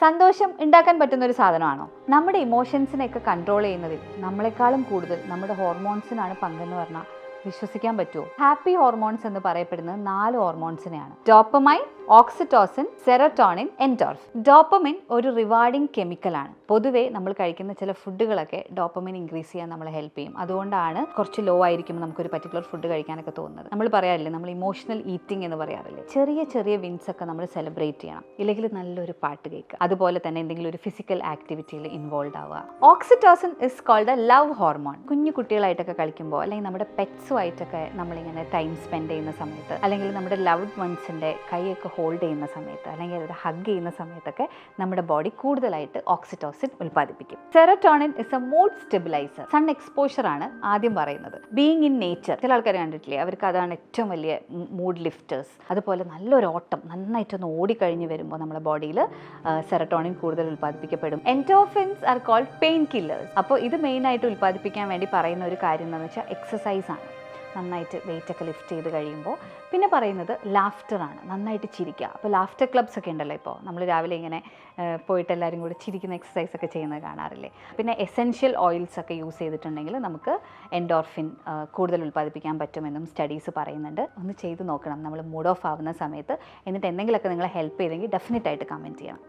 സന്തോഷം ഉണ്ടാക്കാൻ പറ്റുന്ന ഒരു സാധനമാണോ? നമ്മുടെ ഇമോഷൻസിനെയൊക്കെ കൺട്രോൾ ചെയ്യുന്നതിൽ നമ്മളെക്കാളും കൂടുതൽ നമ്മുടെ ഹോർമോൺസിനാണ് പങ്കെന്ന് പറഞ്ഞാൽ വിശ്വസിക്കാൻ പറ്റുമോ? ഹാപ്പി ഹോർമോൺസ് എന്ന് പറയപ്പെടുന്നത് 4 ഹോർമോൺസിനെയാണ്: dopamine, oxytocin, serotonin, endorphin. Dopamine ഒരു റിവാർഡിംഗ് കെമിക്കലാണ്. പൊതുവേ നമ്മൾ കഴിക്കുന്ന ചില ഫുഡുകളൊക്കെ ഡോപ്പമിൻ ഇൻക്രീസ് ചെയ്യാൻ നമ്മളെ ഹെൽപ്പ് ചെയ്യും. അതുകൊണ്ടാണ് കുറച്ച് ലോ ആയിരിക്കുമ്പോൾ നമുക്കൊരു പർട്ടിക്കുലർ ഫുഡ് കഴിക്കാനൊക്കെ തോന്നുന്നത്. നമ്മൾ പറയാറില്ലേ, നമ്മൾ ഇമോഷണൽ ഈറ്റിംഗ് എന്ന് പറയാറില്ലേ? ചെറിയ ചെറിയ വിൻസ് ഒക്കെ നമ്മൾ സെലിബ്രേറ്റ് ചെയ്യണം. ഇല്ലെങ്കിൽ നല്ലൊരു പാട്ട് കേൾക്കുക, അതുപോലെ തന്നെ എന്തെങ്കിലും ഒരു ഫിസിക്കൽ ആക്ടിവിറ്റിയിൽ ഇൻവോൾവ് ആവുക. Oxytocin is called a love hormone. കുഞ്ഞു കുട്ടികളായിട്ടൊക്കെ കളിക്കുമ്പോൾ, അല്ലെങ്കിൽ നമ്മുടെ പെറ്റ്സുമായിട്ടൊക്കെ നമ്മളിങ്ങനെ ടൈം സ്പെൻഡ് ചെയ്യുന്ന സമയത്ത്, അല്ലെങ്കിൽ നമ്മുടെ ലവ്ഡ് വൺസിൻ്റെ കൈയൊക്കെ ഹോൾഡ് ചെയ്യുന്ന സമയത്ത്, അല്ലെങ്കിൽ അവരെ ഹഗ് ചെയ്യുന്ന സമയത്തൊക്കെ നമ്മുടെ ബോഡി കൂടുതലായിട്ട് ഓക്സിറ്റോസിൻ ഉൽപ്പാദിപ്പിക്കും. Serotonin is a mood stabiliser. Sun exposure ആണ് ആദ്യം പറയുന്നത്. ബീയിങ് ഇൻ നേച്ചർ, ചില ആൾക്കാർ കണ്ടിട്ടില്ലേ, അവർക്ക് അതാണ് ഏറ്റവും വലിയ മൂഡ് ലിഫ്റ്റേഴ്സ്. അതുപോലെ നല്ലൊരു ഓട്ടം, നന്നായിട്ടൊന്ന് ഓടിക്കഴിഞ്ഞ് വരുമ്പോൾ നമ്മുടെ ബോഡിയിൽ സെറട്ടോണിൻ കൂടുതൽ ഉൽപ്പാദിപ്പിക്കപ്പെടും. Endorphins are called pain killers. അപ്പോൾ ഇത് മെയിനായിട്ട് ഉൽപ്പാദിപ്പിക്കാൻ വേണ്ടി പറയുന്ന ഒരു കാര്യം എന്താണെന്ന് വെച്ചാൽ എക്സസൈസ് ആണ്. നന്നായിട്ട് വെയിറ്റ് ഒക്കെ ലിഫ്റ്റ് ചെയ്ത് കഴിയുമ്പോൾ. പിന്നെ പറയുന്നത് ലാഫ്റ്ററാണ്, നന്നായിട്ട് ചിരിക്കുക. അപ്പോൾ ലാഫ്റ്റർ ക്ലബ്സ് ഒക്കെ ഉണ്ടല്ലോ, ഇപ്പോൾ നമ്മൾ രാവിലെ ഇങ്ങനെ പോയിട്ട് എല്ലാവരും കൂടി ചിരിക്കുന്ന എക്സസൈസ് ഒക്കെ ചെയ്യുന്നത് കാണാറില്ലേ? പിന്നെ എസെൻഷ്യൽ ഓയിൽസ് ഒക്കെ യൂസ് ചെയ്തിട്ടുണ്ടെങ്കിൽ നമുക്ക് എൻഡോർഫിൻ കൂടുതൽ ഉൽപ്പാദിപ്പിക്കാൻ പറ്റുമെന്നും സ്റ്റഡീസ് പറയുന്നുണ്ട്. ഒന്ന് ചെയ്ത് നോക്കണം നമ്മൾ മൂഡ് ഓഫ് ആവുന്ന സമയത്ത്. എന്നിട്ട് എന്തെങ്കിലുമൊക്കെ നിങ്ങളെ ഹെൽപ്പ് ചെയ്തെങ്കിൽ ഡെഫിനറ്റായിട്ട് കമൻറ്റ് ചെയ്യണം.